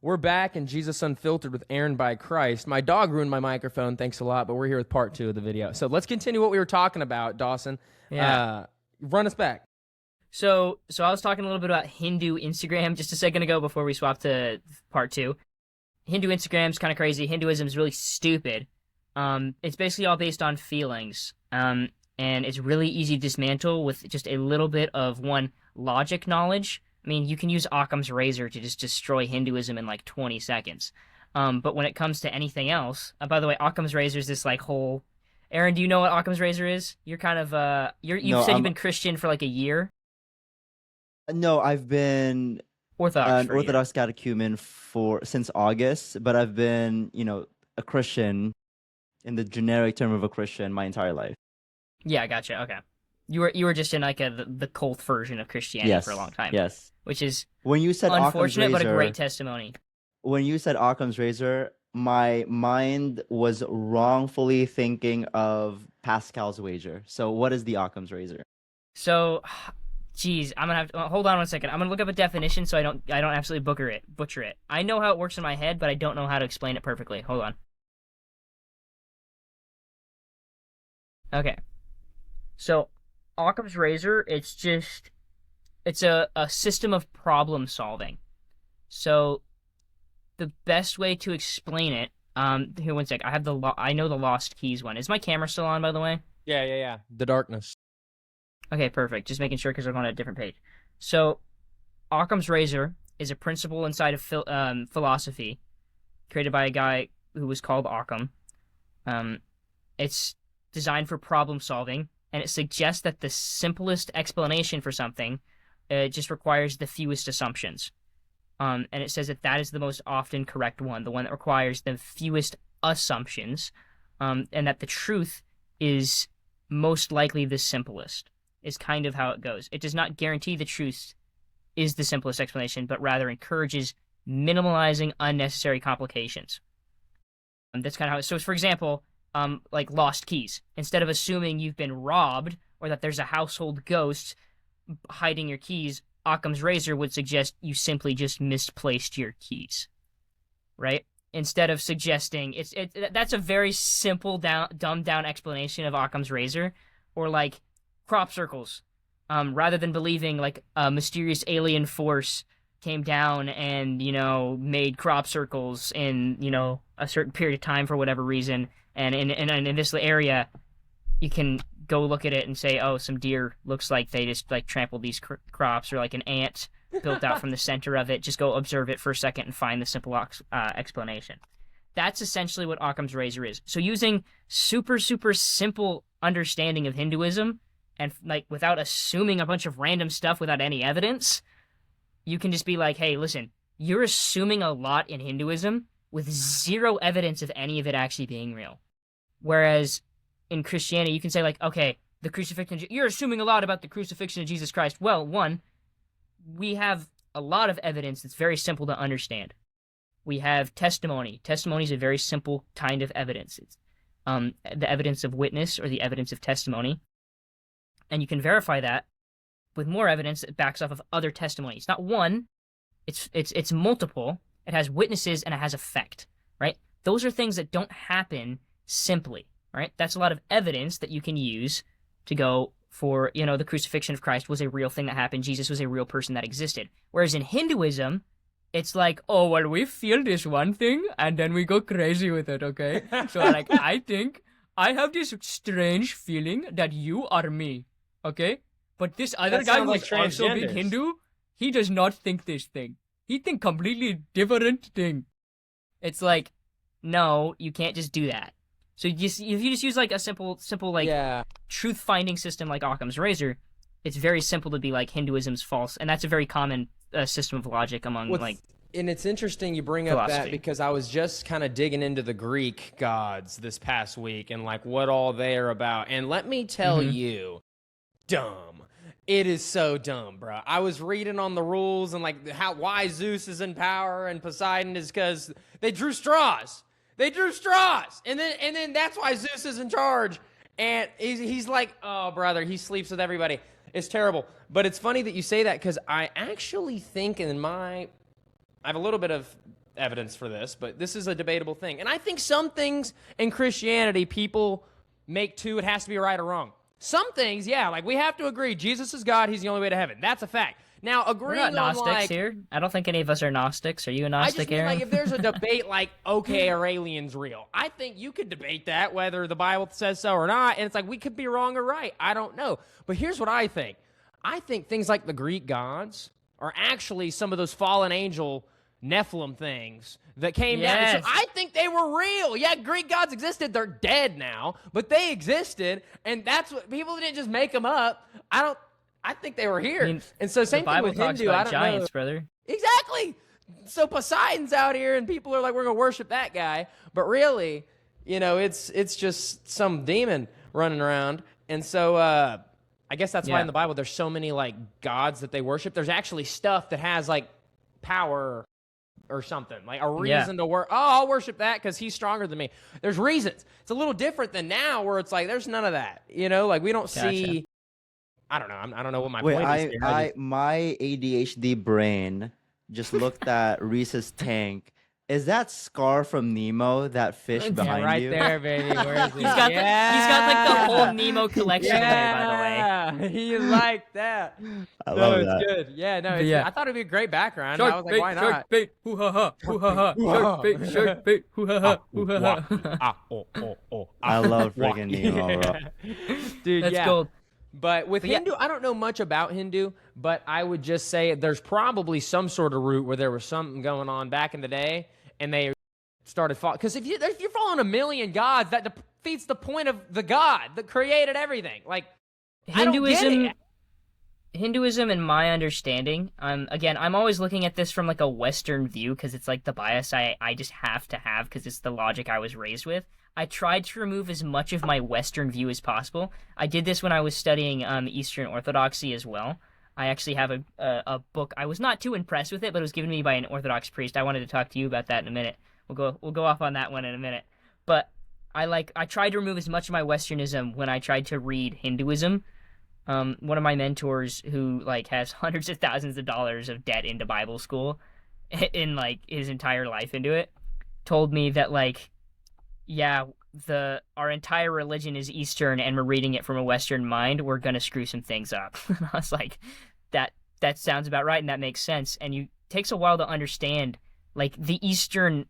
We're back in Jesus Unfiltered with AaronByChrist. My dog ruined my microphone. Thanks a lot, but we're here with part 2 of the video. So let's continue what we were talking about, Dawson. Yeah. Run us back. So I was talking a little bit about Hindu Instagram just a second ago before we swapped to part 2. Hindu Instagram's kind of crazy. Hinduism is really stupid. It's basically all based on feelings. And it's really easy to dismantle with just a little bit of logic knowledge. I mean, you can use Occam's razor to just destroy Hinduism in like 20 seconds. But when it comes to anything else, by the way, Occam's razor is this like whole. Aaron, do you know what Occam's razor is? You're kind of you've said you've been Christian for like a year. No, I've been Orthodox an Orthodox catechumen since August, but I've been, a Christian in the generic term of a Christian my entire life. Yeah, gotcha. Okay. You were just in like the cult version of Christianity for a long time. Yes. Which is when you said unfortunate, Occam's razor, but a great testimony. When you said Occam's razor, my mind was wrongfully thinking of Pascal's wager. So what is the Occam's razor? So, geez, I'm gonna have to hold on one second. I'm gonna look up a definition so I don't absolutely butcher it. I know how it works in my head, but I don't know how to explain it perfectly. Hold on. Okay. So, Occam's razor, it's a system of problem solving. So, the best way to explain it, here, one sec. I know the Lost Keys one. Is my camera still on, by the way? Yeah. The darkness. Okay, perfect. Just making sure because we're going to a different page. So, Occam's razor is a principle inside of philosophy created by a guy who was called Occam. It's designed for problem solving, and it suggests that the simplest explanation for something just requires the fewest assumptions. And it says that is the most often correct one, the one that requires the fewest assumptions, and that the truth is most likely the simplest, is kind of how it goes. It does not guarantee the truth is the simplest explanation, but rather encourages minimalizing unnecessary complications. And that's kind of how so for example, like lost keys. Instead of assuming you've been robbed or that there's a household ghost hiding your keys, Occam's razor would suggest you simply just misplaced your keys, right? Instead of suggesting that's a very simple dumbed down explanation of Occam's razor, or like crop circles. Rather than believing like a mysterious alien force came down and made crop circles in a certain period of time for whatever reason, and in this area, you can go look at it and say, oh, some deer looks like they just like trampled these crops, or like an ant built out from the center of it. Just go observe it for a second and find the simple explanation. That's essentially what Occam's razor is. So using super, super simple understanding of Hinduism, and like without assuming a bunch of random stuff without any evidence, you can just be like, hey, listen, you're assuming a lot in Hinduism with zero evidence of any of it actually being real. Whereas in Christianity, you can say like, okay, the crucifixion, you're assuming a lot about the crucifixion of Jesus Christ. Well, one, we have a lot of evidence that's very simple to understand. We have testimony. Testimony is a very simple kind of evidence. It's the evidence of witness or the evidence of testimony. And you can verify that with more evidence that backs off of other testimonies. Not one, it's multiple. It has witnesses and it has effect, right? Those are things that don't happen simply, right? That's a lot of evidence that you can use to go for, the crucifixion of Christ was a real thing that happened. Jesus was a real person that existed. Whereas in Hinduism, it's like, oh, well, we feel this one thing and then we go crazy with it, okay? So like, I think I have this strange feeling that you are me, okay? But this other guy who's also a big Hindu, he does not think this thing. He think completely different thing. It's like, no, you can't just do that. So if you just use like a simple like truth finding system like Occam's razor, it's very simple to be like Hinduism's false, and that's a very common system of logic among And it's interesting you bring up that, because I was just kind of digging into the Greek gods this past week and like what all they are about. And let me tell you, dumb. It is so dumb, bro. I was reading on the rules and like why Zeus is in power and Poseidon is because they drew straws. They drew straws, and then that's why Zeus is in charge. And he's like, oh, brother, he sleeps with everybody. It's terrible. But it's funny that you say that, because I actually think I have a little bit of evidence for this, but this is a debatable thing. And I think some things in Christianity people make too, it has to be right or wrong. Some things, yeah, like we have to agree Jesus is God, he's the only way to heaven. That's a fact. Now, agreeing We're not on Gnostics here. I don't think any of us are Gnostics. Are you a Gnostic, I just mean, Aaron? like, if there's a debate like, okay, are aliens real? I think you could debate that, whether the Bible says so or not, and it's like, we could be wrong or right. I don't know. But here's what I think. I think things like the Greek gods are actually some of those fallen angel Nephilim things that came down. So I think they were real. Yeah, Greek gods existed. They're dead now, but they existed, and that's what people didn't just make them up. I think they were here. I mean, and so same thing with Hindu. I don't giants, know. Brother. Exactly. So Poseidon's out here, and people are like, we're gonna worship that guy, but really, it's just some demon running around. And so I guess that's why in the Bible there's so many like gods that they worship. There's actually stuff that has like power or something, like a reason to work. Oh, I'll worship that because he's stronger than me. There's reasons. It's a little different than now where it's like there's none of that. Like we don't see. I don't know. I don't know what my point is here. My ADHD brain just looked at Reese's tank. Is that Scar from Nemo, that fish behind right you? Right there, baby. Where is he? He's got like the whole Nemo collection there, by the way. Yeah, he like that. I love that. It's good. Yeah, no, it's I thought it'd be a great background. I was like, why not? Shark bait, hoo ha ha, hoo ha ha. Shark bait, hoo ha ha, hoo ha ha. I love freaking Nemo, bro. Dude, that's gold. But with Hindu, I don't know much about Hindu, but I would just say there's probably some sort of root where there was something going on back in the day, and they started following. Because if you're following a million gods, that defeats the point of the God that created everything. Like, Hinduism, in my understanding, I'm always looking at this from like a Western view because it's like the bias I just have to have because it's the logic I was raised with. I tried to remove as much of my Western view as possible. I did this when I was studying Eastern Orthodoxy as well. I actually have a book. I was not too impressed with it, but it was given to me by an Orthodox priest. I wanted to talk to you about that in a minute. We'll go off on that one in a minute. But I tried to remove as much of my Westernism when I tried to read Hinduism. One of my mentors who like has hundreds of thousands of dollars of debt into Bible school in like his entire life into it told me that like our entire religion is Eastern and we're reading it from a Western mind, we're gonna screw some things up. And I was like, that sounds about right and that makes sense. And it takes a while to understand like the Eastern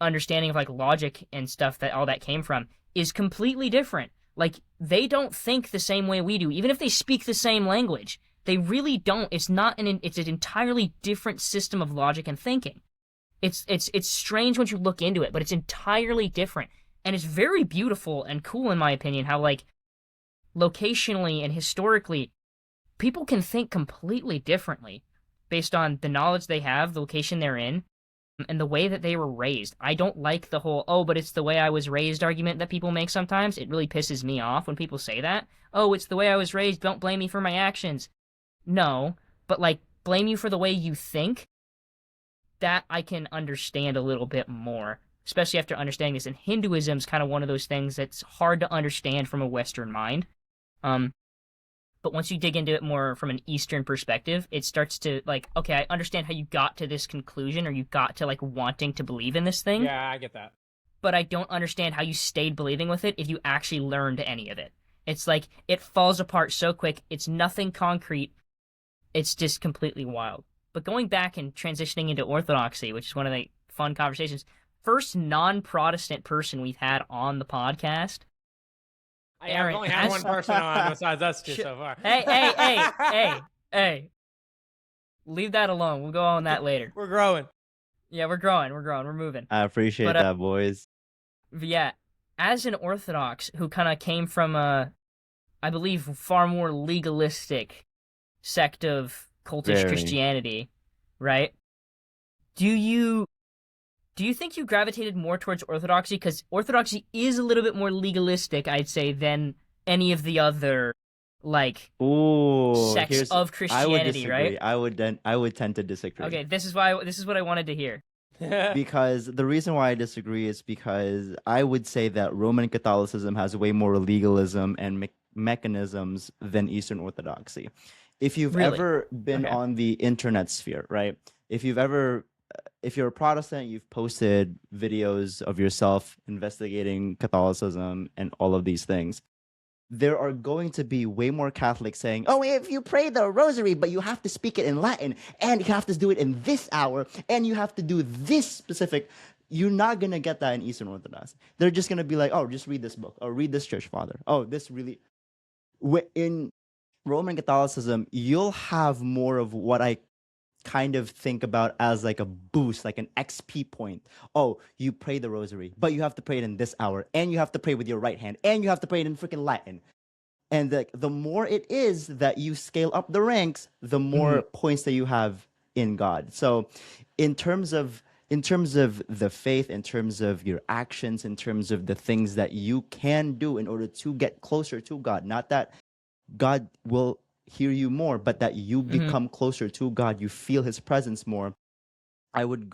understanding of like logic and stuff that all that came from is completely different. Like they don't think the same way we do, even if they speak the same language. They really don't. It's an entirely different system of logic and thinking. It's strange once you look into it, but it's entirely different. And it's very beautiful and cool, in my opinion, how, like, locationally and historically, people can think completely differently based on the knowledge they have, the location they're in, and the way that they were raised. I don't like the whole, but it's the way I was raised argument that people make sometimes. It really pisses me off when people say that. Oh, it's the way I was raised, don't blame me for my actions. No, but, like, blame you for the way you think. That I can understand a little bit more, especially after understanding this. And Hinduism is kind of one of those things that's hard to understand from a Western mind. But once you dig into it more from an Eastern perspective, it starts to like, okay, I understand how you got to this conclusion or you got to like wanting to believe in this thing. Yeah, I get that. But I don't understand how you stayed believing with it if you actually learned any of it. It's like, it falls apart so quick. It's nothing concrete. It's just completely wild. But going back and transitioning into Orthodoxy, which is one of the fun conversations, first non-Protestant person we've had on the podcast. I've only had one person on besides us two so far. Hey. Leave that alone. We'll go on that later. We're growing. Yeah, we're growing. We're moving. I appreciate that, boys. Yeah, as an Orthodox who kind of came from I believe, far more legalistic sect of cultish Christianity, right? Do you think you gravitated more towards Orthodoxy? Because Orthodoxy is a little bit more legalistic, I'd say, than any of the other, like, sects of Christianity, right? I would tend to disagree. Okay, this is what I wanted to hear. Because the reason why I disagree is because I would say that Roman Catholicism has way more legalism and mechanisms than Eastern Orthodoxy. If you've ever been on the internet sphere, right? If you've ever if you're a Protestant, you've posted videos of yourself investigating Catholicism and all of these things. There are going to be way more Catholics saying, oh, if you pray the rosary, but you have to speak it in Latin, and you have to do it in this hour, and you have to do this specific. You're not going to get that in Eastern Orthodox. They're just going to be like, oh, just read this book, or read this church father. Oh, this really. In Roman Catholicism, you'll have more of what I kind of think about as like a boost, like an XP point. Oh, you pray the rosary, but you have to pray it in this hour, and you have to pray with your right hand, and you have to pray it in freaking Latin. And the more it is that you scale up the ranks, the more points that you have in God. So in terms of the faith, in terms of your actions, in terms of the things that you can do in order to get closer to God, not that God will hear you more, but that you become closer to God, you feel his presence more, I would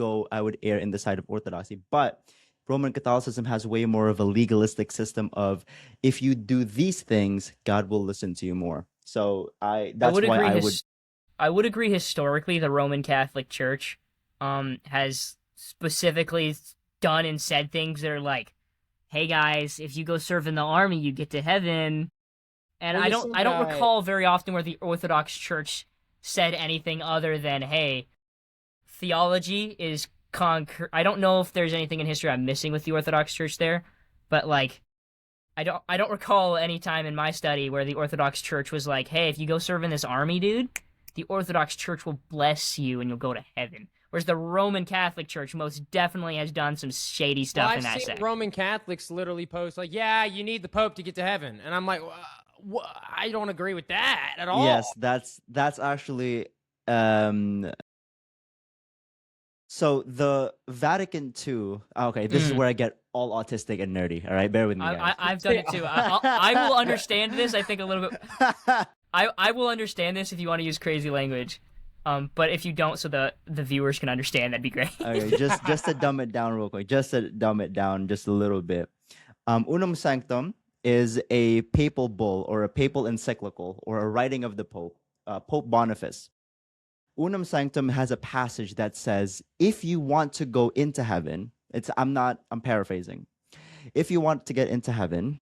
err in the side of orthodoxy. But Roman Catholicism has way more of a legalistic system of, if you do these things, God will listen to you more. So I would agree historically the Roman Catholic Church has specifically done and said things that are like, hey guys, if you go serve in the army, you get to heaven. And I don't recall very often where the Orthodox Church said anything other than, hey, theology is I don't know if there's anything in history I'm missing with the Orthodox Church there, but like I don't recall any time in my study where the Orthodox Church was like, hey, if you go serve in this army, dude, the Orthodox Church will bless you and you'll go to heaven. Whereas the Roman Catholic Church most definitely has done some shady stuff in that I've seen sect. Roman Catholics literally post like, yeah, you need the Pope to get to heaven. And I'm like, I don't agree with that at all. Yes, that's actually so the Vatican II. Okay, this is where I get all autistic and nerdy. All right, bear with me, guys. I've done it too. I will understand this. I think a little bit. I will understand this if you want to use crazy language, but if you don't, so the viewers can understand, that'd be great. Okay, just to dumb it down real quick, just a little bit. Unum Sanctum is a papal bull or a papal encyclical or a writing of the Pope, Pope Boniface. Unum Sanctum has a passage that says, if you want to go into heaven, I'm paraphrasing. If you want to get into heaven,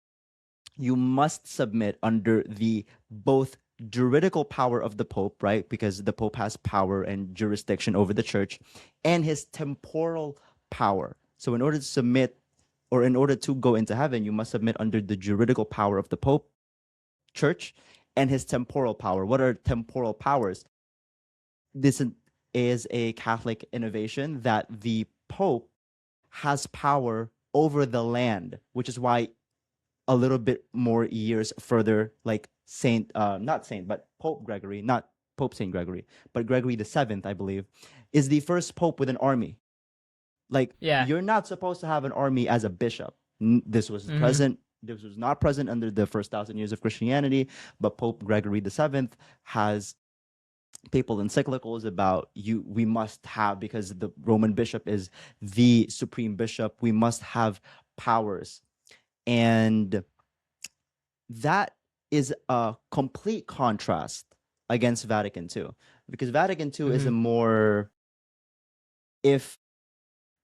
you must submit under the both juridical power of the Pope, right? Because the Pope has power and jurisdiction over the church, and his temporal power. So in order to submit, or in order to go into heaven, you must submit under the juridical power of the Pope, church, and his temporal power. What are temporal powers? This is a Catholic innovation that the Pope has power over the land, which is why a little bit more years further, like Pope Gregory, not Pope Saint Gregory, but Gregory the Seventh, I believe, is the first Pope with an army. Like, you're not supposed to have an army as a bishop. This was present. This was not present under the first 1,000 years of Christianity, but Pope Gregory the Seventh has papal encyclicals about we must have, because the Roman bishop is the supreme bishop, we must have powers. And that is a complete contrast against Vatican II, because Vatican II is a more, if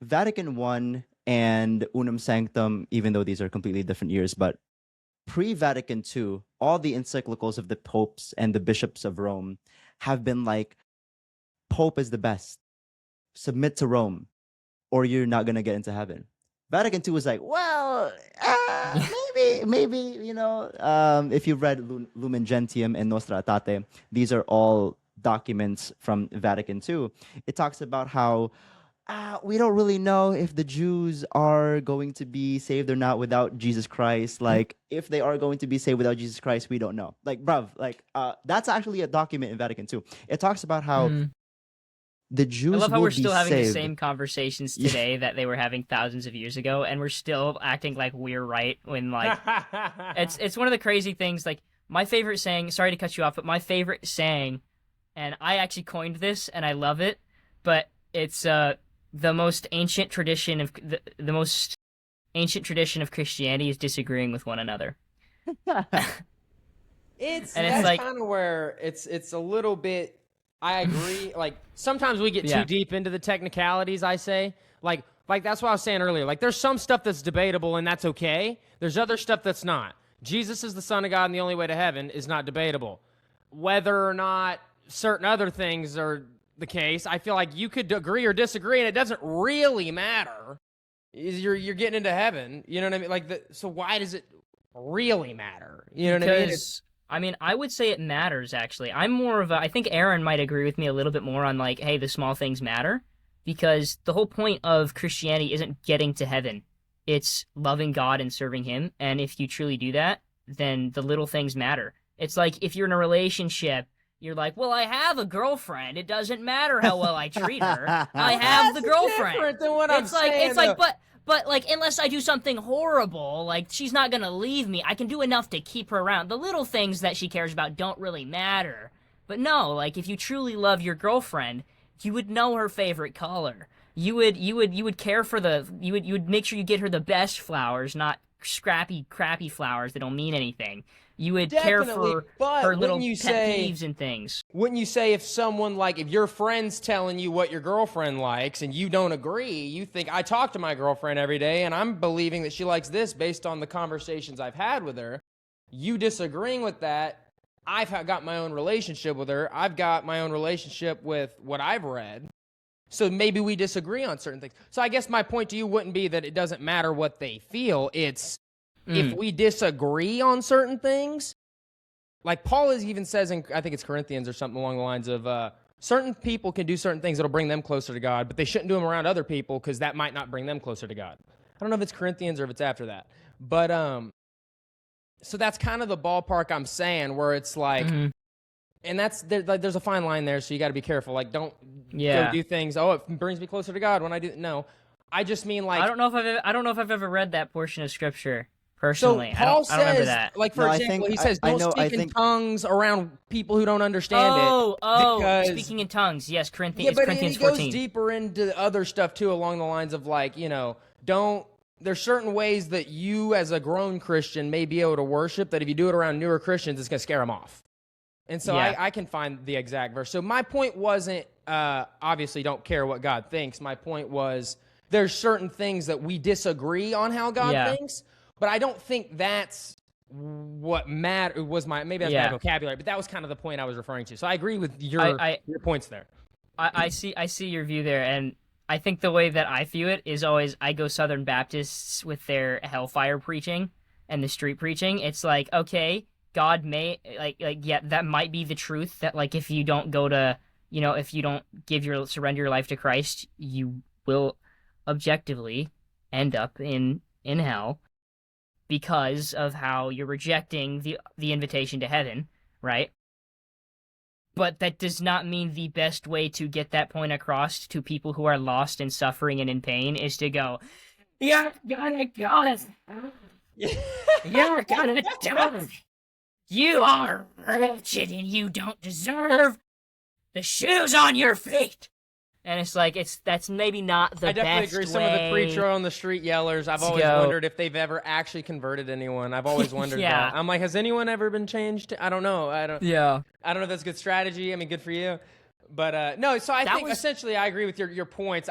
Vatican I and Unum Sanctum, even though these are completely different years, but pre-Vatican II, all the encyclicals of the popes and the bishops of Rome have been like, Pope is the best. Submit to Rome, or you're not going to get into heaven. Vatican II was like, well, maybe, if you've read Lumen Gentium and Nostra Aetate, these are all documents from Vatican II. It talks about how we don't really know if the Jews are going to be saved or not without Jesus Christ. Like, if they are going to be saved without Jesus Christ, we don't know. Like, bruv, that's actually a document in Vatican II. It talks about how the Jews I love how we're still still having saved. the same conversations today that they were having thousands of years ago, and we're still acting like we're right when, like, it's one of the crazy things. Like, my favorite saying, sorry to cut you off, but my favorite saying, and I actually coined this, and I love it, but it's the most ancient tradition of the most ancient tradition of Christianity is disagreeing with one another. That's like kind of where it's a little bit I agree. Like sometimes we get too deep into the technicalities. I say like that's what I was saying earlier. Like there's some stuff that's debatable and that's okay. There's other stuff that's not. Jesus is the Son of God and the only way to heaven is not debatable. Whether or not certain other things are the case, I feel like you could agree or disagree, and it doesn't really matter. You're getting into heaven. You know what I mean? Like so why does it really matter? You know what I mean? I mean, I would say it matters, actually. I'm more of a... I think Aaron might agree with me a little bit more on, like, hey, the small things matter. Because the whole point of Christianity isn't getting to heaven. It's loving God and serving Him. And if you truly do that, then the little things matter. It's like if you're in a relationship, you're like, well, I have a girlfriend. It doesn't matter how well I treat her. I have the girlfriend. Different than what I'm saying, it's like, but like, unless I do something horrible, like, she's not gonna leave me. I can do enough to keep her around. The little things that she cares about don't really matter. But no, like, if you truly love your girlfriend, you would know her favorite color. You would care for you would make sure you get her the best flowers, not scrappy, crappy flowers that don't mean anything. You would care for her little pet peeves and things. Wouldn't you say if someone, like, if your friend's telling you what your girlfriend likes and you don't agree, you think, I talk to my girlfriend every day and I'm believing that she likes this based on the conversations I've had with her. You disagreeing with that, I've got my own relationship with her. I've got my own relationship with what I've read. So maybe we disagree on certain things. So I guess my point to you wouldn't be that it doesn't matter what they feel. It's if we disagree on certain things, like Paul even says in, I think it's Corinthians or something along the lines of, certain people can do certain things that'll bring them closer to God, but they shouldn't do them around other people because that might not bring them closer to God. I don't know if it's Corinthians or if it's after that. But, so that's kind of the ballpark I'm saying where it's like, and there's a fine line there, so you got to be careful. Like, don't go do things, oh, it brings me closer to God when I do. No, I just mean like... I don't know if I've ever read that portion of Scripture. Personally, so Paul I don't remember that. Like, for example, he says, don't speak in tongues around people who don't understand it. Speaking in tongues. Yes, Corinthians 14. He goes deeper into other stuff, too, along the lines of, like, you know, there's certain ways that you, as a grown Christian, may be able to worship that if you do it around newer Christians, it's going to scare them off. And so I can find the exact verse. So my point wasn't, obviously, don't care what God thinks. My point was, there's certain things that we disagree on how God thinks. But I don't think that's what maybe that's my vocabulary, but that was kind of the point I was referring to. So I agree with your points there. I see your view there, and I think the way that I view it is always I go Southern Baptists with their hellfire preaching and the street preaching. It's like, okay, God may that might be the truth that, like, if you don't go to, you know, if you don't surrender your life to Christ, you will objectively end up in hell. Because of how you're rejecting the invitation to heaven, right? But that does not mean the best way to get that point across to people who are lost and suffering and in pain is to go, you're gonna go. You're gonna die. You are wretched and you don't deserve the shoes on your feet. And it's like, that's maybe not the best way. I definitely agree. Some of the preacher on the street yellers, I've always wondered if they've ever actually converted anyone. I've always wondered that. I'm like, has anyone ever been changed? I don't know. I don't know if that's good strategy. I mean, good for you. But no, so I think essentially I agree with your points.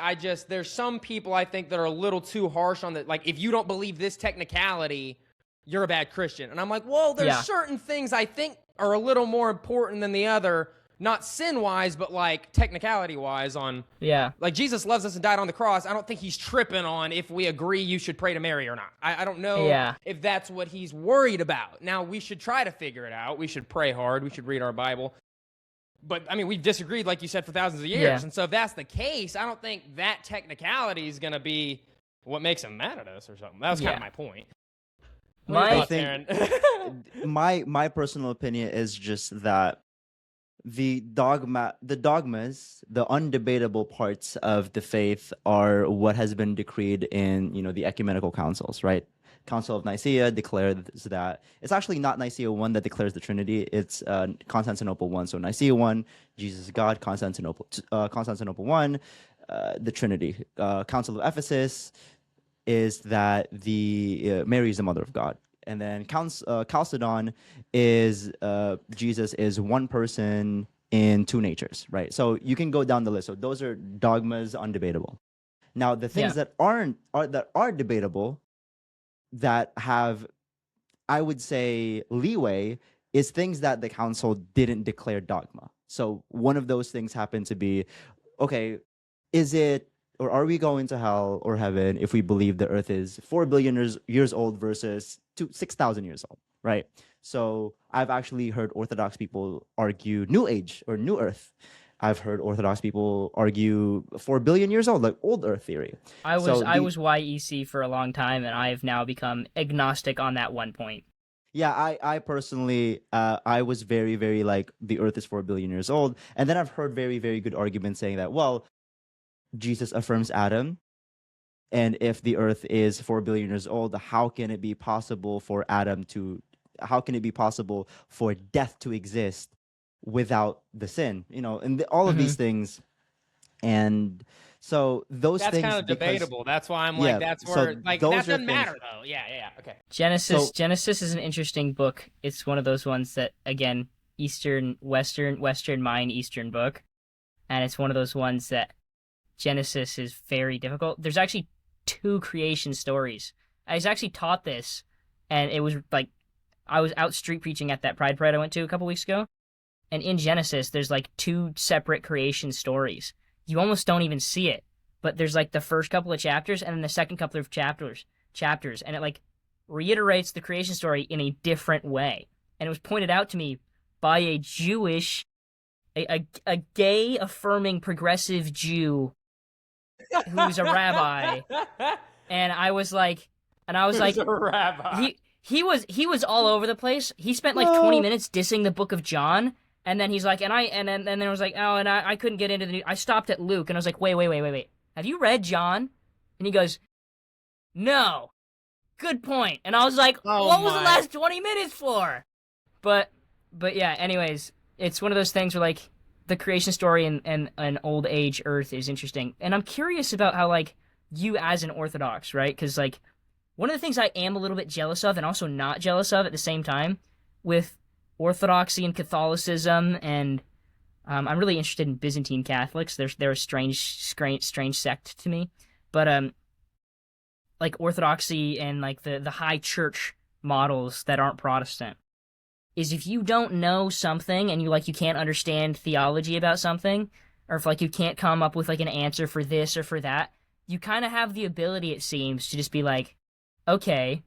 There's some people I think that are a little too harsh on like, if you don't believe this technicality, you're a bad Christian. And I'm like, well, there's certain things I think are a little more important than the other. Not sin-wise, but, like, technicality-wise on... Yeah. Like, Jesus loves us and died on the cross. I don't think he's tripping on if we agree you should pray to Mary or not. I don't know if that's what he's worried about. Now, we should try to figure it out. We should pray hard. We should read our Bible. But, I mean, we've disagreed, like you said, for thousands of years. Yeah. And so if that's the case, I don't think that technicality is going to be what makes him mad at us or something. That was kind of my point. My personal opinion is just that the dogmas, the undebatable parts of the faith are what has been decreed in, you know, the ecumenical councils, right? Council of Nicaea declares that it's actually not Nicaea 1 that declares the Trinity. It's Constantinople 1. So Nicaea 1, Jesus is God. Constantinople 1, the Trinity. Council of Ephesus is that Mary is the mother of God. And then Chalcedon is Jesus is one person in two natures, right? So you can go down the list. So those are dogmas, undebatable. Now the things that are debatable, that have, I would say, leeway, is things that the council didn't declare dogma. So one of those things happen to be, okay, is it, or are we going to hell or heaven if we believe the earth is 4 billion years old versus 6,000 years old, right? So I've actually heard Orthodox people argue New Age or New Earth. I've heard Orthodox people argue 4 billion years old, like old Earth theory. I was YEC for a long time, and I have now become agnostic on that one point. Yeah, I personally, I was very, very like the Earth is 4 billion years old, and then I've heard very, very good arguments saying that, well, Jesus affirms Adam, and if the Earth is 4 billion years old, how can it be possible for how can it be possible for death to exist without the sin? You know, and all of these things. And so those things, that's kind of debatable. That's why I'm like, that's where, so like, that doesn't matter though. Yeah. Okay. Genesis is an interesting book. It's one of those ones that, again, Western mind, Eastern book. And it's one of those ones that Genesis is very difficult. There's actually 2 creation stories. I was actually taught this, and it was like, I was out street preaching at that Pride Parade I went to a couple weeks ago. And in Genesis, there's like 2 separate creation stories. You almost don't even see it, but there's like the first couple of chapters and then the second couple of chapters, and it like reiterates the creation story in a different way. And it was pointed out to me by a Jewish, a gay affirming progressive Jew who's a rabbi. And I was like, a rabbi. He was all over the place. He spent like 20 minutes dissing the book of John. And then he's like, and then I was like, oh, and I couldn't get into the. I stopped at Luke, and I was like, wait. Have you read John? And he goes, no. Good point. And I was like, what was the last 20 minutes for? But yeah. Anyways, it's one of those things where like the creation story and an old age Earth is interesting, and I'm curious about how like you as an Orthodox, right? Because like one of the things I am a little bit jealous of, and also not jealous of at the same time, with Orthodoxy and Catholicism, and I'm really interested in Byzantine Catholics. They're a strange sect to me, but like Orthodoxy and like the high church models that aren't Protestant, is if you don't know something and you can't understand theology about something, or if like you can't come up with like an answer for this or for that, you kind of have the ability, it seems, to just be like, okay,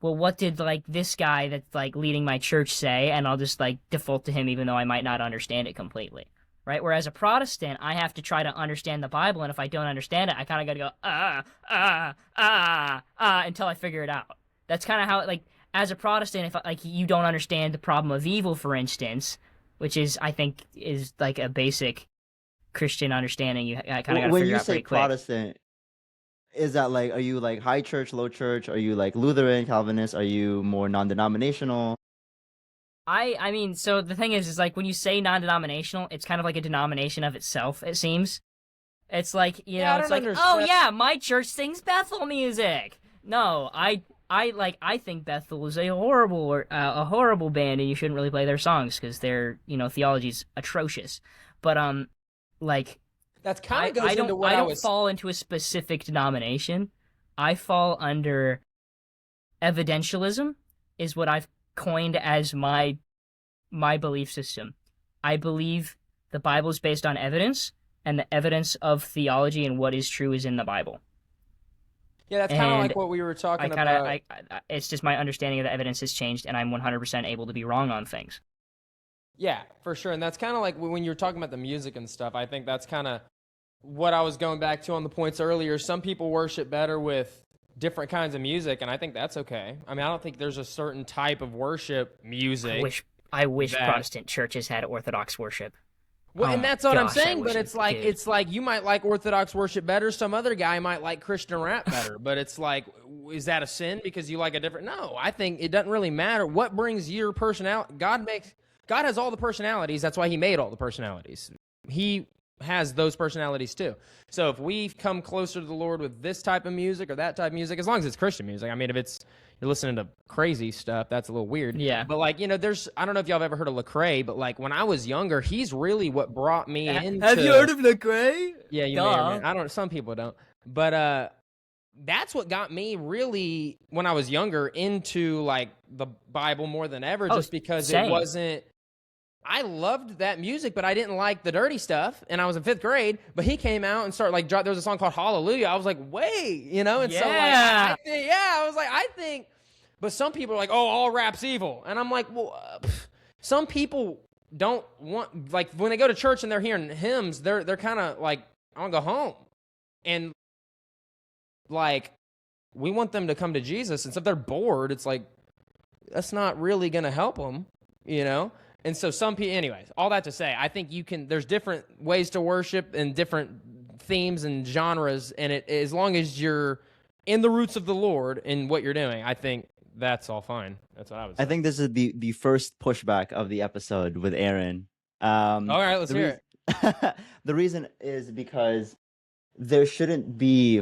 well, what did like this guy that's like leading my church say? And I'll just like default to him even though I might not understand it completely, right? Whereas a Protestant, I have to try to understand the Bible, and if I don't understand it, I kind of got to go until I figure it out. That's kind of how like as a Protestant, if like you don't understand the problem of evil, for instance, which is I think is like a basic Christian understanding, you kind of got to figure out pretty quick. When you say Protestant, is that like, are you like high church, low church? Are you like Lutheran, Calvinist? Are you more non-denominational? I mean, so the thing is like when you say non-denominational, it's kind of like a denomination of itself, it seems. It's like, you know, it's like, oh yeah, my church sings Bethel music. No, I think Bethel is a horrible band, and you shouldn't really play their songs because their, you know, theology's atrocious. But like, that's kind of goes into what I don't fall into a specific denomination. I fall under evidentialism, is what I've coined as my belief system. I believe the Bible is based on evidence, and the evidence of theology and what is true is in the Bible. Yeah, that's kind of like what we were talking about. It's just my understanding of the evidence has changed, and I'm 100% able to be wrong on things. Yeah, for sure. And that's kind of like when you're talking about the music and stuff, I think that's kind of what I was going back to on the points earlier. Some people worship better with different kinds of music, and I think that's okay. I mean, I don't think there's a certain type of worship music. I wish Protestant churches had Orthodox worship. Well, and that's what I'm saying, but it's like you might like Orthodox worship better, some other guy might like Christian rap better, but it's like, is that a sin because you like a different? No, I think it doesn't really matter. What brings your personality? God has all the personalities, that's why he made all the personalities. He has those personalities too. So if we come closer to the Lord with this type of music or that type of music, as long as it's Christian music, I mean, if it's you're listening to crazy stuff, that's a little weird. Yeah. But like, there's, I don't know if y'all have ever heard of Lecrae, but like when I was younger, he's really what brought me into. Have you heard of Lecrae? Yeah, you may or may. I don't. Some people don't, but that's what got me really when I was younger into like the Bible more than ever, just because same. It wasn't. I loved that music, but I didn't like the dirty stuff, and I was in 5th grade. But he came out and started like there was a song called Hallelujah. I was like, wait, and so like I think, but some people are like, oh, all rap's evil, and I'm like, well, some people don't want, like when they go to church and they're hearing hymns, they're kind of like, I want to go home, and like we want them to come to Jesus, and so if they're bored, it's like that's not really gonna help them, And so some people, anyways, all that to say, I think there's different ways to worship and different themes and genres, and as long as you're in the roots of the Lord in what you're doing, I think that's all fine. That's what I would say. I think this is the first pushback of the episode with Aaron. All right, let's hear it. The reason is because there shouldn't be,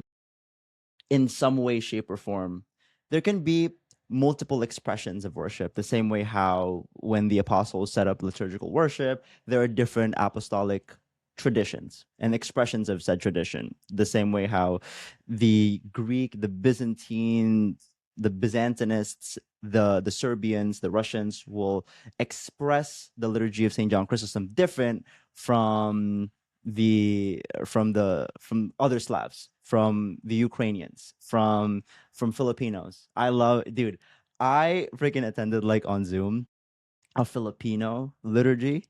in some way, shape, or form, there can be multiple expressions of worship, the same way how when the apostles set up liturgical worship, there are different apostolic traditions and expressions of said tradition, the same way how the Greek, the Byzantine, the Byzantinists, the Serbians, the Russians will express the liturgy of St. John Chrysostom different from other Slavs, from the Ukrainians, from Filipinos. I freaking attended like on Zoom a Filipino liturgy.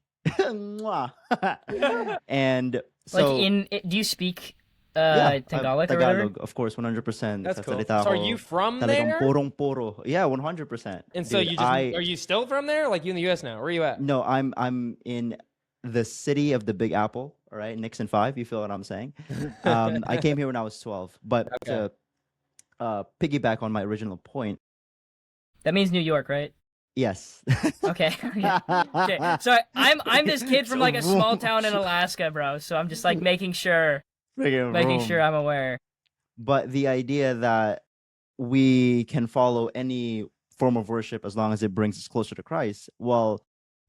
And so do you speak Tagalog? Tagalog, of course, 100%. That's cool. So are you from there? Porong-poro. Yeah, 100%. And so are you still from there? Like you in the US now? Where are you at? No, I'm in the city of the Big Apple, all right, Nixon 5, you feel what I'm saying? I came here when I was 12, but to piggyback on my original point. That means New York, right? Yes. Okay. Okay. So I'm this kid from like a small town in Alaska, bro. So I'm just like making sure I'm aware. But the idea that we can follow any form of worship as long as it brings us closer to Christ, well,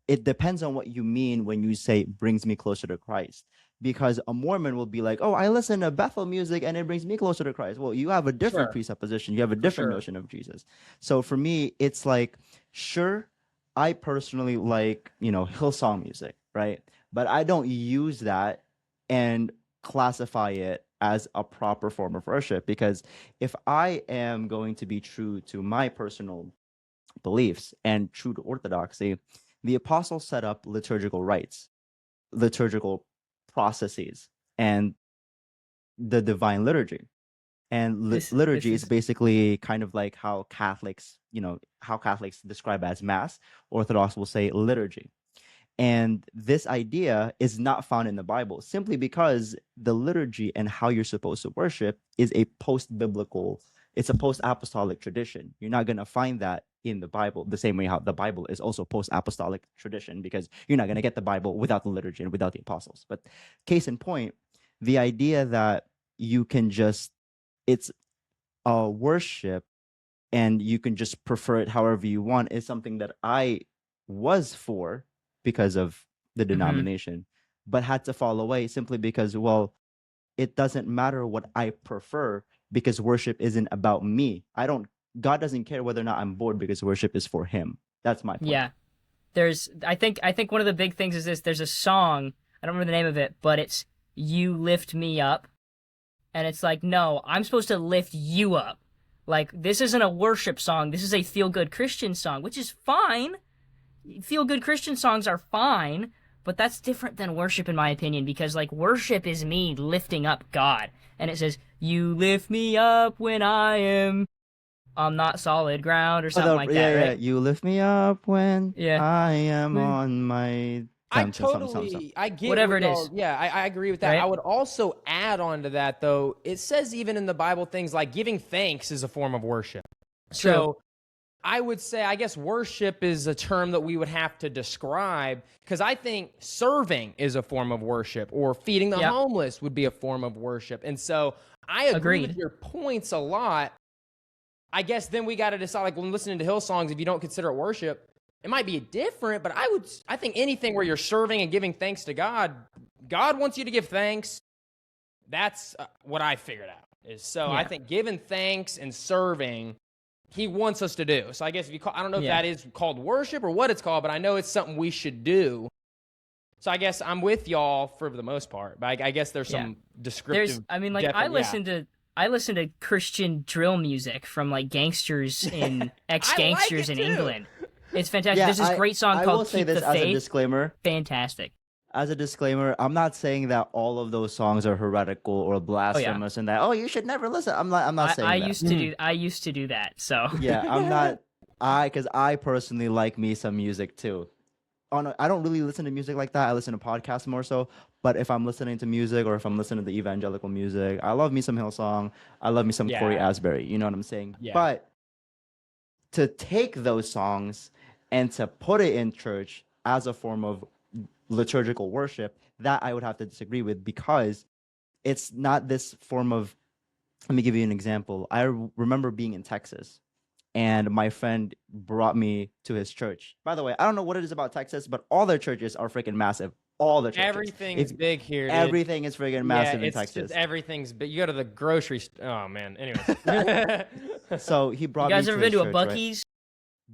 it depends on what you mean when you say brings me closer to Christ. Because a Mormon will be like, oh, I listen to Bethel music and it brings me closer to Christ. Well, you have a different presupposition. You have a different notion of Jesus. So for me, it's like, sure, I personally like, Hillsong music, right? But I don't use that and classify it as a proper form of worship, because if I am going to be true to my personal beliefs and true to orthodoxy, the apostles set up liturgical rites, liturgical processes, and the divine liturgy. And liturgy is basically kind of like how Catholics describe as Mass. Orthodox will say liturgy. And this idea is not found in the Bible, simply because the liturgy and how you're supposed to worship is a post-biblical, it's a post-apostolic tradition. You're not going to find that in the Bible, the same way how the Bible is also post-apostolic tradition, because you're not going to get the Bible without the liturgy and without the apostles. But case in point, the idea that you can just, it's a worship and you can just prefer it however you want is something that I was for because of the denomination, but had to fall away simply because, well, it doesn't matter what I prefer, because worship isn't about me. God doesn't care whether or not I'm bored, because worship is for him. That's my point. Yeah. I think one of the big things is this. There's a song, I don't remember the name of it, but it's You Lift Me Up. And it's like, no, I'm supposed to lift you up. Like, this isn't a worship song. This is a feel-good Christian song, which is fine. Feel-good Christian songs are fine, but that's different than worship, in my opinion, because, like, worship is me lifting up God. And it says, you lift me up when I am on not solid ground, or something like that, right? You lift me up when I am on my... I get whatever it is. Yeah, I agree with that. Right? I would also add on to that, though. It says even in the Bible things like giving thanks is a form of worship. True. So I would say, I guess worship is a term that we would have to describe, because I think serving is a form of worship, or feeding the homeless would be a form of worship. And so I agree with your points a lot. I guess then we got to decide, like when listening to Hillsongs, if you don't consider it worship, it might be different, but I think anything where you're serving and giving thanks to God, God wants you to give thanks. That's what I figured out. I think giving thanks and serving, he wants us to do. So I guess I don't know if that is called worship or what it's called, but I know it's something we should do. So I guess I'm with y'all for the most part, but I guess there's some descriptive. I listen to Christian drill music from like gangsters in ex-gangsters in England. It's fantastic. There's this great song called "Keep the Faith." As a disclaimer. Fantastic. As a disclaimer, I'm not saying that all of those songs are heretical or blasphemous and that you should never listen. I'm not saying that. I used to do that. So yeah, I'm not. Because I personally like me some music too. I don't really listen to music like that. I listen to podcasts more so. But if I'm listening to music or if I'm listening to evangelical music, I love me some Hillsong. I love me some Corey Asbury. You know what I'm saying? Yeah. But to take those songs and to put it in church as a form of liturgical worship, that I would have to disagree with, because it's not this form of. Let me give you an example. I remember being in Texas, and my friend brought me to his church. By the way, I don't know what it is about Texas, but all their churches are freaking massive. All the churches. Everything's big here, dude. Everything is freaking massive in Texas. Everything's big. You go to the grocery store. Oh, man. Anyways. So he brought me to his church. You guys ever been to a Buc-ee's?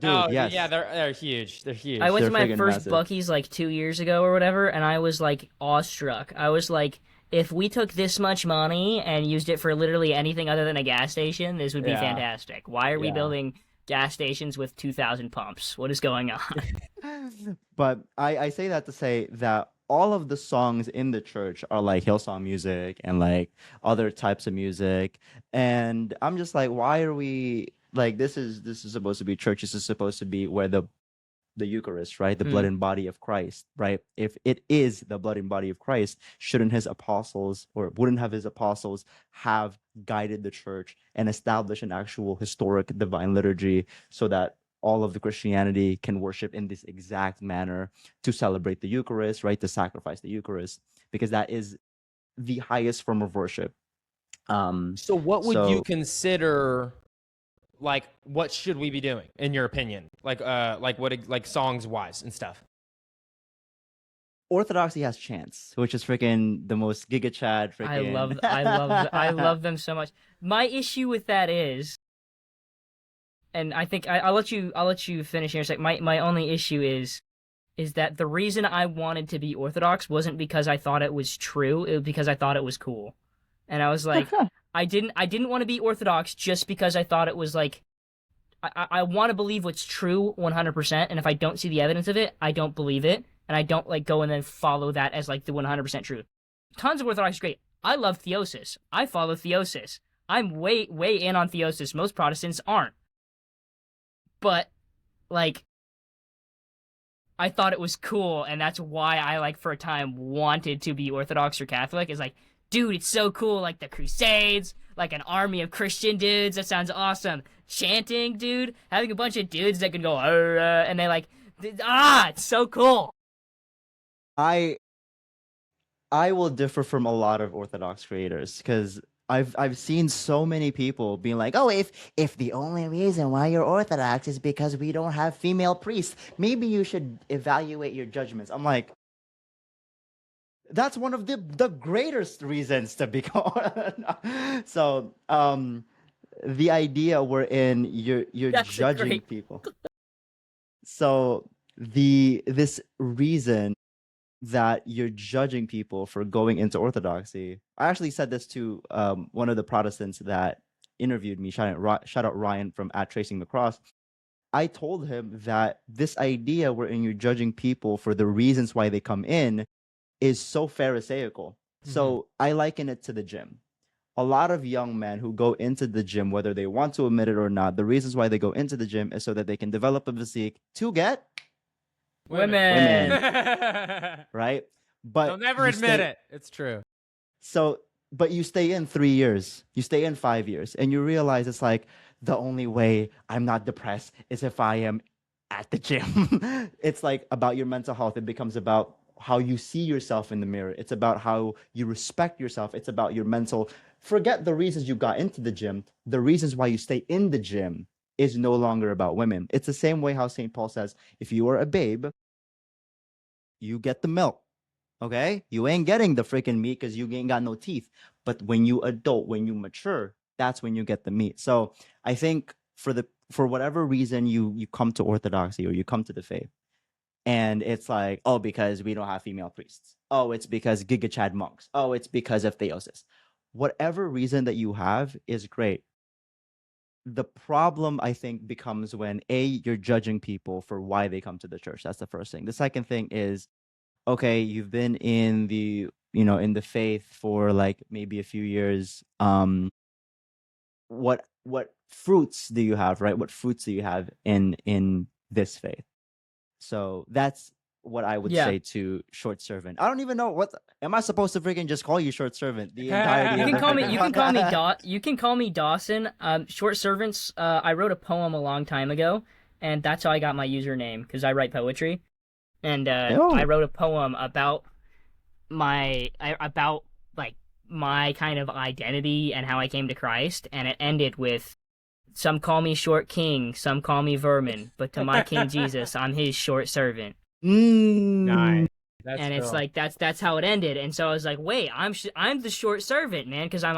Right? Dude, yes. Yeah, they're huge. They're huge. I went to my first Buc-ee's like 2 years ago or whatever, and I was like awestruck. I was like, if we took this much money and used it for literally anything other than a gas station, this would be fantastic. Why are we building gas stations with 2,000 pumps? What is going on? But I say that to say that all of the songs in the church are like Hillsong music and like other types of music. And I'm just like, why are we like, this is supposed to be church. This is supposed to be where the Eucharist, right? The blood and body of Christ, right? If it is the blood and body of Christ, wouldn't his apostles have guided the church and established an actual historic divine liturgy so that all of the Christianity can worship in this exact manner to celebrate the Eucharist, right? To sacrifice the Eucharist, because that is the highest form of worship. So what would you consider, like, what should we be doing in your opinion? Like songs wise and stuff. Orthodoxy has chants, which is freaking the most giga chad freaking. I love them so much. My issue with that is, and I think I'll let you finish here in a sec. My only issue is that the reason I wanted to be Orthodox wasn't because I thought it was true. It was because I thought it was cool. And I was like, I didn't want to be Orthodox just because I thought it was like, I want to believe what's true 100%. And if I don't see the evidence of it, I don't believe it. And I don't like go and then follow that as like the 100% truth. Tons of Orthodox is great. I love theosis. I follow theosis. I'm way in on theosis. Most Protestants aren't. But, like, I thought it was cool, and that's why I, like, for a time wanted to be Orthodox or Catholic. Is like, dude, it's so cool, like the Crusades, like an army of Christian dudes. That sounds awesome. Chanting, dude, having a bunch of dudes that can go, and they like, it's so cool. I will differ from a lot of Orthodox creators because I've seen so many people being like, oh, if the only reason why you're Orthodox is because we don't have female priests, maybe you should evaluate your judgments. I'm like, that's one of the greatest reasons to become. So the idea wherein you're that's judging people. So this reason that you're judging people for going into Orthodoxy. I actually said this to one of the Protestants that interviewed me. Shout out Ryan from @TracingTheCross. I told him that this idea wherein you're judging people for the reasons why they come in is so Pharisaical. Mm-hmm. So I liken it to the gym. A lot of young men who go into the gym, whether they want to admit it or not, the reasons why they go into the gym is so that they can develop a physique to get women. Right? But they'll never admit it. It's true. So, but you stay in 3 years, you stay in 5 years, and you realize it's like the only way I'm not depressed is if I am at the gym. It's like about your mental health. It becomes about how you see yourself in the mirror. It's about how you respect yourself. It's about your mental. Forget the reasons you got into the gym. The reasons why you stay in the gym is no longer about women. It's the same way how St. Paul says, if you are a babe, you get the milk. Okay? You ain't getting the freaking meat because you ain't got no teeth. But when you adult, when you mature, that's when you get the meat. So I think for whatever reason you come to Orthodoxy or you come to the faith, and it's like, oh, because we don't have female priests. Oh, it's because Giga Chad monks. Oh, it's because of theosis. Whatever reason that you have is great. The problem, I think, becomes when you're judging people for why they come to the church. That's the first thing. The second thing is, okay, you've been in the in the faith for like maybe a few years. What fruits do you have, right? What fruits do you have in this faith? So that's what I would say to short servant. I don't even know am I supposed to freaking just call you short servant the entirety. You can call me Dawson. Short servants. I wrote a poem a long time ago, and that's how I got my username, because I write poetry, and I wrote a poem about my kind of identity and how I came to Christ, and it ended with, "Some call me short king, some call me vermin, but to my King Jesus, I'm his short servant." Nice. And it's like that's how it ended. And so I was like, wait, I'm the short servant, man, because I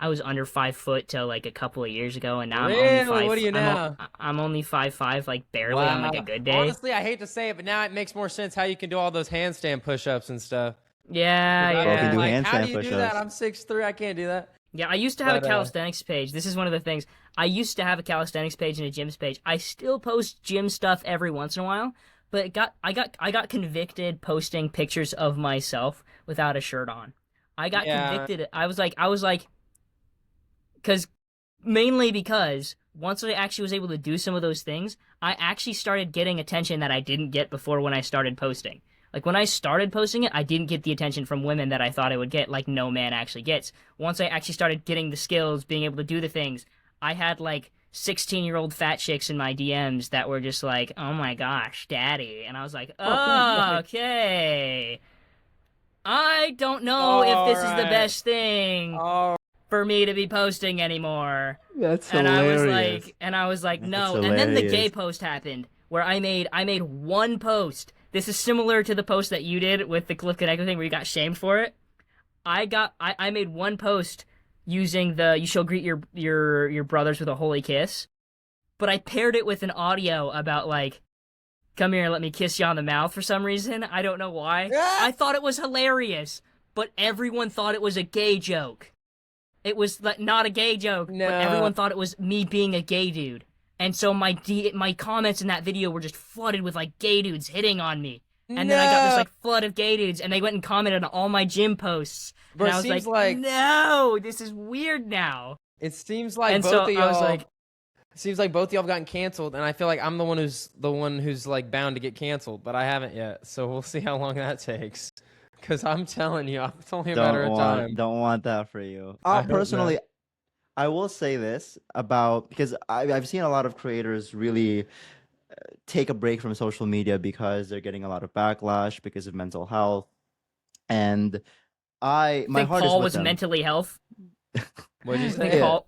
was under 5 foot till like a couple of years ago, and now really? I'm only 5. What are you now? I'm only 5'5", like barely on like a good day. Honestly, I hate to say it, but now it makes more sense how you can do all those handstand push-ups and stuff. Yeah. Do Like, how handstand do you do push-ups. that? I'm 6'3", I can't do that. Yeah, I used to have a calisthenics page. This is one of the things. I used to have a calisthenics page and a gyms page. I still post gym stuff every once in a while, but I got convicted posting pictures of myself without a shirt on. I got convicted. I was like, mainly because once I actually was able to do some of those things, I actually started getting attention that I didn't get before when I started posting. Like, when I started posting it, I didn't get the attention from women that I thought I would get, like no man actually gets. Once I actually started getting the skills, being able to do the things, I had, like, 16-year-old fat chicks in my DMs that were just like, "Oh my gosh, daddy." And I was like, oh, okay. I don't know if this is the best thing for me to be posting anymore. That's and hilarious. I was like, no. And then the gay post happened, where I made one post. This is similar to the post that you did with the Cliff Connector thing where you got shamed for it. I made one post using the "you shall greet your brothers with a holy kiss," but I paired it with an audio about like, "Come here, let me kiss you on the mouth" for some reason. I don't know why. I thought it was hilarious, but everyone thought it was a gay joke. It was not a gay joke, but everyone thought it was me being a gay dude. And so my comments in that video were just flooded with like gay dudes hitting on me. And then I got this like flood of gay dudes, and they went and commented on all my gym posts. But and I was like, no, this is weird now. It seems like and both so of y'all. I was like, it seems like both of y'all have gotten canceled, and I feel like I'm the one who's like bound to get canceled, but I haven't yet. So we'll see how long that takes. Because I'm telling you, it's only a matter of time. Don't want that for you. Personally, I will say this about, because I've seen a lot of creators really take a break from social media because they're getting a lot of backlash because of mental health. And my heart Paul is with was them. mentally health. What did you say?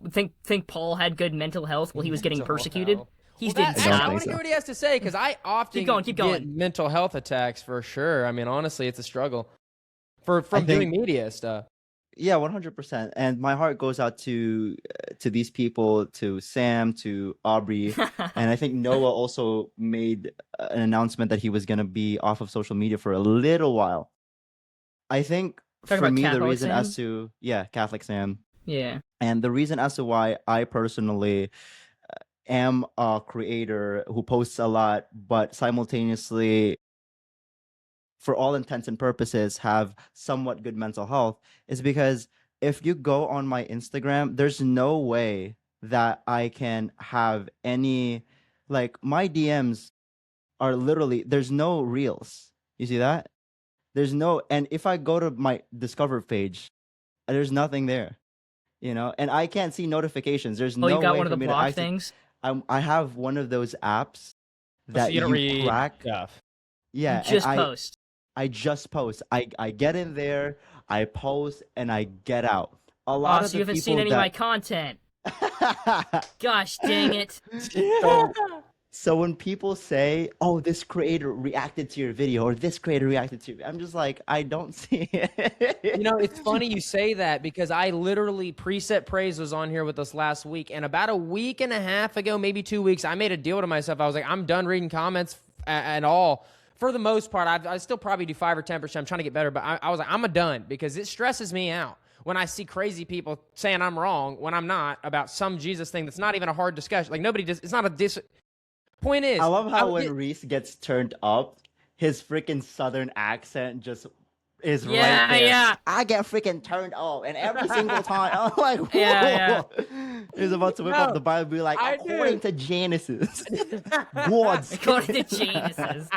Think Paul had good mental health while he was getting persecuted? I want to hear what he has to say, because I often keep going. get mental health attacks for sure. I mean, honestly, it's a struggle from doing media stuff. Yeah, 100%. And my heart goes out to these people, to Sam, to Aubrey. And I think Noah also made an announcement that he was going to be off of social media for a little while. I think for me, the reason as to, Catholic Sam. Yeah. And the reason as to why I personally am a creator who posts a lot, but simultaneously, for all intents and purposes, have somewhat good mental health, is because if you go on my Instagram, there's no way that I can have any, like, my DMs are literally, there's no reels. You see that? There's no, and if I go to my Discover page, there's nothing there. and I can't see notifications. There's Oh, no you got way one of for the me to block actually. things? I have one of those apps that So you don't read crack. stuff. Yeah, You just and post. I just post. I get in there, I post, and I get out. A lot of So the you haven't seen people any of my that. content. Gosh dang it. So when people say, "Oh, this creator reacted to your video," or "This creator reacted to," I'm just like, I don't see it. It's funny you say that because I literally Preset Praise was on here with us last week, and about a week and a half ago, maybe 2 weeks, I made a deal to myself. I was like, I'm done reading comments and all. For the most part, I still probably do 5 or 10%. I'm trying to get better, but I was like, I'm done because it stresses me out when I see crazy people saying I'm wrong when I'm not about some Jesus thing that's not even a hard discussion. Like nobody does. It's not a Point is, I love how when Reese gets turned up, his freaking southern accent just is right there. Yeah. I get freaking turned up, and every single time I'm like, whoa. Yeah. He's about to whip up the Bible and be like, according to Genesis, God's. According to Genesis.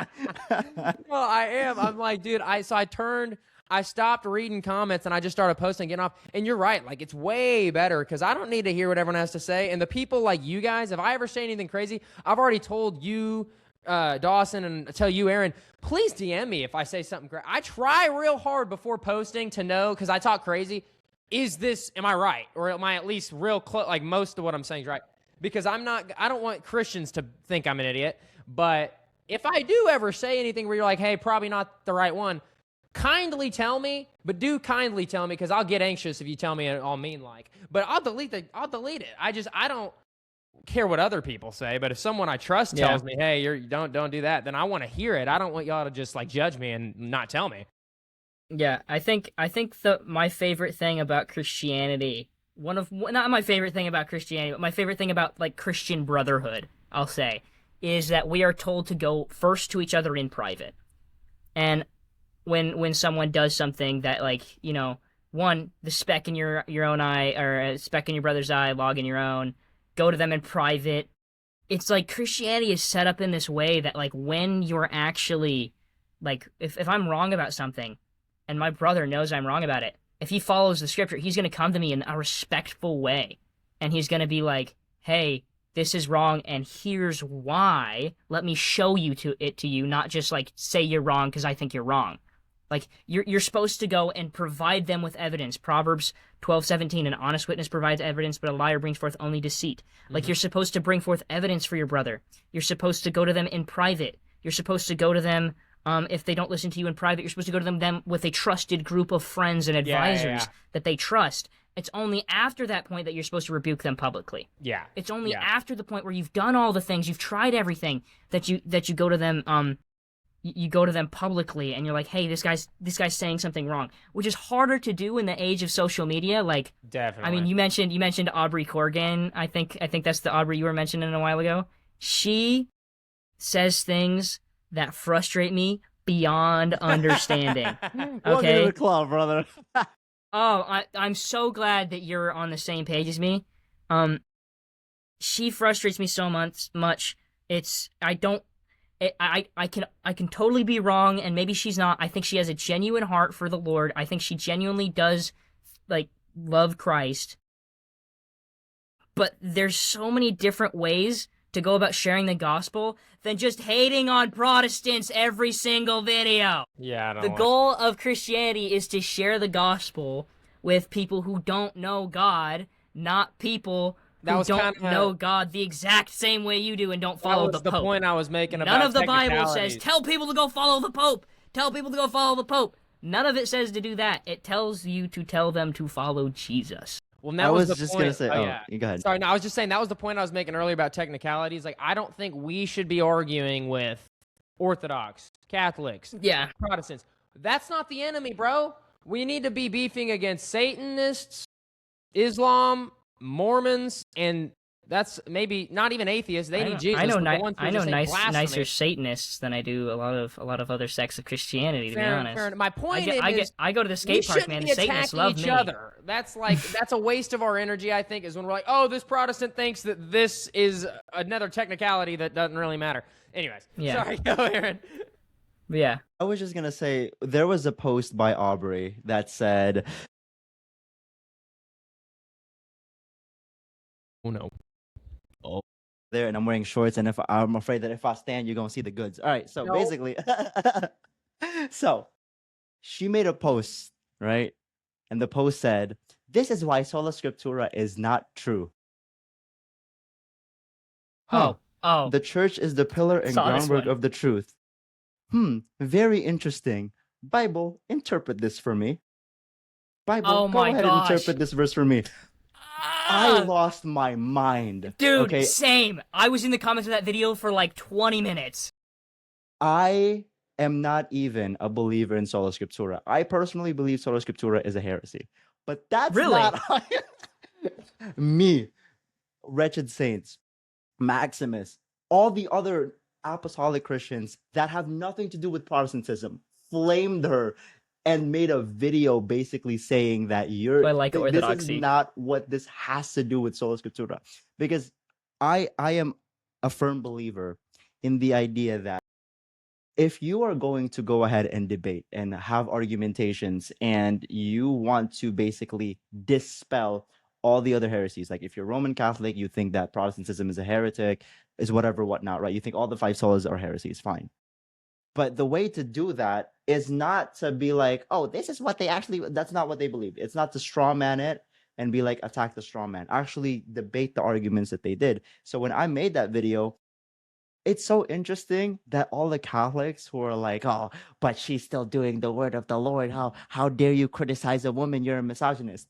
Well, I am. I'm like, dude, I stopped reading comments and I just started posting, getting off. And you're right. Like, it's way better because I don't need to hear what everyone has to say. And the people like you guys, if I ever say anything crazy, I've already told you, Dawson, and tell you, Aaron, please DM me if I say something crazy. I try real hard before posting to know, because I talk crazy, am I right? Or am I at least real close? Like, most of what I'm saying is right. Because I don't want Christians to think I'm an idiot. But if I do ever say anything where you're like, hey, probably not the right one, kindly tell me, but do kindly tell me because I'll get anxious if you tell me it all mean like. But I'll delete it. I don't care what other people say, but if someone I trust tells me, hey, you don't do that, then I want to hear it. I don't want y'all to just like judge me and not tell me. Yeah, I think my favorite thing about Christianity, not my favorite thing about Christianity, but my favorite thing about like Christian brotherhood, I'll say, is that we are told to go first to each other in private. And when someone does something that, like, one, the speck in your own eye, or a speck in your brother's eye, log in your own, go to them in private. It's like Christianity is set up in this way that, like, when you're actually, like, if I'm wrong about something and my brother knows I'm wrong about it, if he follows the scripture, he's going to come to me in a respectful way. And he's going to be like, hey, this is wrong, and here's why. Let me show it to you, not just, like, say you're wrong because I think you're wrong. Like, you're supposed to go and provide them with evidence. Proverbs 12:17, an honest witness provides evidence, but a liar brings forth only deceit. Mm-hmm. Like, you're supposed to bring forth evidence for your brother. You're supposed to go to them in private. You're supposed to go to them, if they don't listen to you in private, you're supposed to go to them with a trusted group of friends and advisors that they trust. It's only after that point that you're supposed to rebuke them publicly. Yeah. It's only after the point where you've done all the things, you've tried everything, that you go to them, you go to them publicly and you're like, hey, this guy's saying something wrong, which is harder to do in the age of social media. Like, definitely. I mean, you mentioned Aubrey Corrigan. I think that's the Aubrey you were mentioning a while ago. She says things that frustrate me beyond understanding. Okay? Welcome to the club, brother. I'm so glad that you're on the same page as me. She frustrates me so much. I can totally be wrong, and maybe she's not. I think she has a genuine heart for the Lord. I think she genuinely does, like, love Christ. But there's so many different ways to go about sharing the gospel than just hating on Protestants every single video. Yeah, the goal of Christianity is to share the gospel with people who don't know God, not people who don't know God the exact same way you do and don't follow the Pope. That was the point I was making about None of the Bible says, tell people to go follow the Pope. Tell people to go follow the Pope. None of it says to do that. It tells you to tell them to follow Jesus. Well, that was the point. Gonna say, you go ahead. Sorry, no, I was just saying that was the point I was making earlier about technicalities. Like, I don't think we should be arguing with Orthodox, Catholics, Protestants. That's not the enemy, bro. We need to be beefing against Satanists, Islam, Mormons, and that's maybe not even atheists. They need Jesus. I know nicer Satanists than I do a lot of other sects of Christianity. To be honest, my point is, I go to the skate park, man. The Satanists love each me. Other. That's a waste of our energy. I think is when we're like, oh, this Protestant thinks that this is another technicality that doesn't really matter. Anyways, sorry, go Aaron. Yeah, I was just gonna say there was a post by Aubrey that said, Oh no. Oh. There, and I'm wearing shorts, and if I'm afraid that if I stand, you're gonna see the goods. All right, so No. basically, so she made a post, right? And the post said, "This is why sola scriptura is not true." Oh. The church is the pillar and Saw this groundwork one. of the truth. Very interesting. Bible, interpret this for me. Bible, Oh go my ahead gosh. and interpret this verse for me. I lost my mind. Dude, okay? same. I was in the comments of that video for like 20 minutes. I am not even a believer in sola scriptura. I personally believe sola scriptura is a heresy. But that's Really? not me, wretched saints, Maximus, all the other apostolic Christians that have nothing to do with Protestantism flamed her and made a video basically saying that this orthodoxy. is not what this has to do with sola scriptura. Because I am a firm believer in the idea that if you are going to go ahead and debate and have argumentations and you want to basically dispel all the other heresies, like if you're Roman Catholic, you think that Protestantism is a heretic, is whatever, whatnot, right? You think all the 5 solas are heresies, fine. But the way to do that is not to be like, oh, this is what that's not what they believe. It's not to straw man it and be like, attack the straw man. Actually debate the arguments that they did. So when I made that video, it's so interesting that all the Catholics who are like, oh, but she's still doing the word of the Lord. How dare you criticize a woman? You're a misogynist.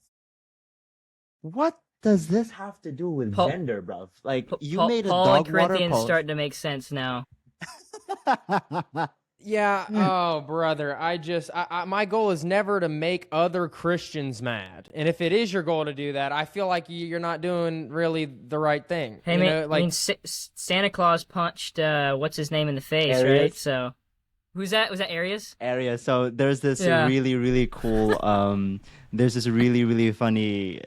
What does this have to do with gender, bruv? Like, you made a Paul dog and Corinthians water post. starting to make sense now. Yeah. Oh, brother. My goal is never to make other Christians mad. And if it is your goal to do that, I feel like you're not doing really the right thing. Hey, man, I mean, Santa Claus punched, what's his name in the face, Arius. right? So, who's that? Was that Arius? Arius. So there's this really, really cool, there's this really, really funny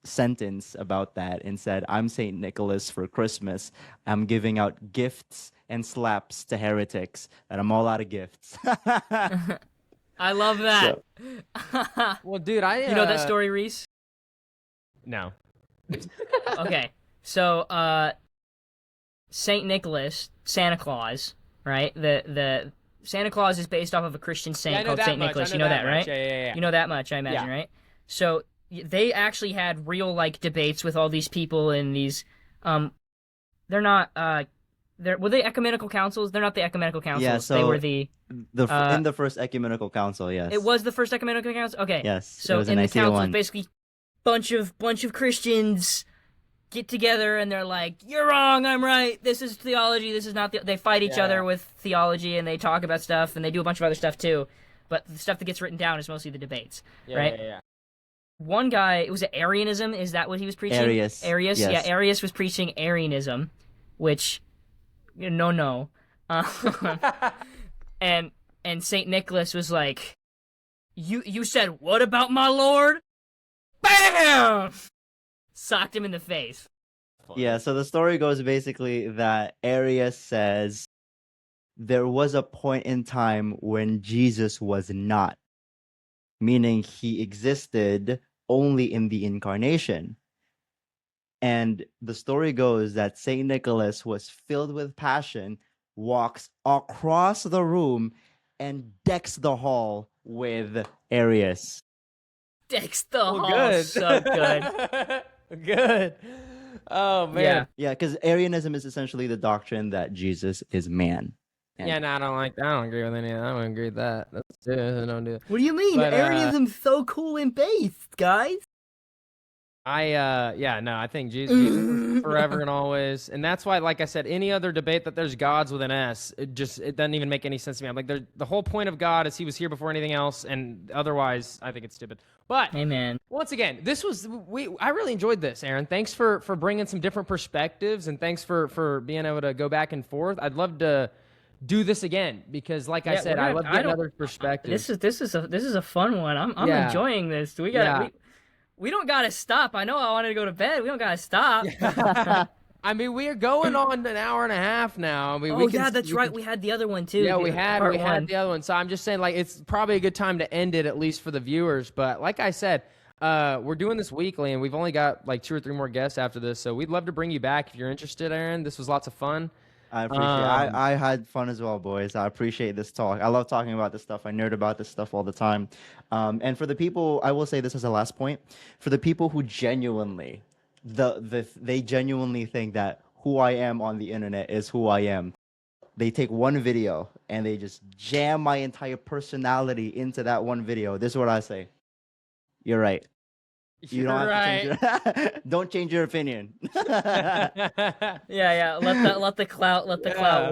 sentence about that, and said, I'm St. Nicholas for Christmas. I'm giving out gifts and slaps to heretics, and I'm all out of gifts. I love that. So. Well, dude, you know that story, Reese? No. Okay, so Saint Nicholas, Santa Claus, right? The Santa Claus is based off of a Christian saint called Saint Nicholas. You know that, right? Yeah. You know that much, I imagine, right? So they actually had real debates with all these people in these. They're not. Were they ecumenical councils? They're not the ecumenical councils. Yeah, so they were in the first ecumenical council. Yes, it was the first ecumenical council. Okay, yes. So in the council, basically, bunch of Christians get together and they're like, "You're wrong, I'm right. This is theology. This is not." They fight each other with theology, and they talk about stuff, and they do a bunch of other stuff too. But the stuff that gets written down is mostly the debates, right? Yeah. One guy, it was Arianism. Is that what he was preaching? Arius. Yes. Yeah, Arius was preaching Arianism, which, no. And Saint Nicholas was like, you said what about my Lord? Bam! Socked him in the face. Yeah, so the story goes basically that Arius says there was a point in time when Jesus was not, meaning he existed only in the incarnation. And the story goes that Saint Nicholas was filled with passion, walks across the room, and decks the hall with Arius. Decks the hall, good. So good. Good. Oh, man. Yeah, because Arianism is essentially the doctrine that Jesus is man. Yeah, no, I don't agree with any of that. I don't agree with that. I don't do it. What do you mean? But, Arianism's so cool and based, guys. I think Jesus is forever and always. And that's why, like I said, any other debate that there's gods with an S, it doesn't even make any sense to me. I'm like, the whole point of God is he was here before anything else, and otherwise, I think it's stupid. But, amen. Once again, I really enjoyed this, Aaron. Thanks for bringing some different perspectives, and thanks for being able to go back and forth. I'd love to do this again because, like I said, I love getting other perspectives. This is a fun one. I'm enjoying this. We don't gotta stop. I know I wanted to go to bed. We don't gotta stop. I mean, we are going on an hour and a half now. I mean, that's right. We had the other one too. Yeah, we had the other one. So I'm just saying, like, it's probably a good time to end it, at least for the viewers. But like I said, we're doing this weekly, and we've only got like 2 or 3 more guests after this, so we'd love to bring you back if you're interested, Aaron. This was lots of fun. I appreciate it. I had fun as well, boys. I appreciate this talk. I love talking about this stuff. I nerd about this stuff all the time. And for the people, I will say this as a last point. For the people who genuinely, they genuinely think that who I am on the internet is who I am. They take one video and they just jam my entire personality into that one video. This is what I say. You're right. You don't have to change don't change your opinion. Yeah. Let the clout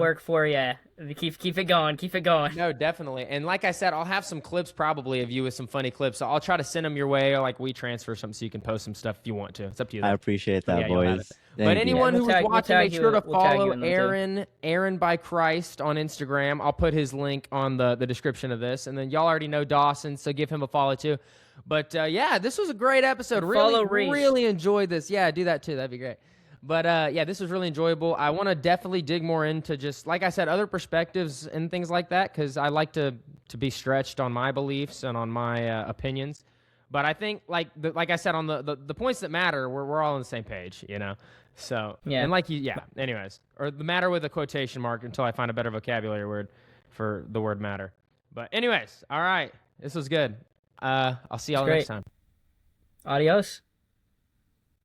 work for you. Keep it going. Keep it going. No, definitely. And like I said, I'll have some clips probably of you with some funny clips. So I'll try to send them your way, or like WeTransfer something, so you can post some stuff if you want to. It's up to you. I appreciate that, boys. But anyone who was watching, make sure to follow AaronByChrist on Instagram. I'll put his link on the description of this, and then y'all already know Dawson, so give him a follow too. But yeah, this was a great episode. Really enjoyed this. Yeah, do that too. That'd be great. But yeah, this was really enjoyable. I want to definitely dig more into, just like I said, other perspectives and things like that, because I like to be stretched on my beliefs and on my opinions. But I think, like I said, on the points that matter, we're all on the same page, you know. So yeah, and anyways, or the matter with a quotation mark until I find a better vocabulary word for the word matter. But anyways, all right, this was good. I'll see y'all next time. Adios.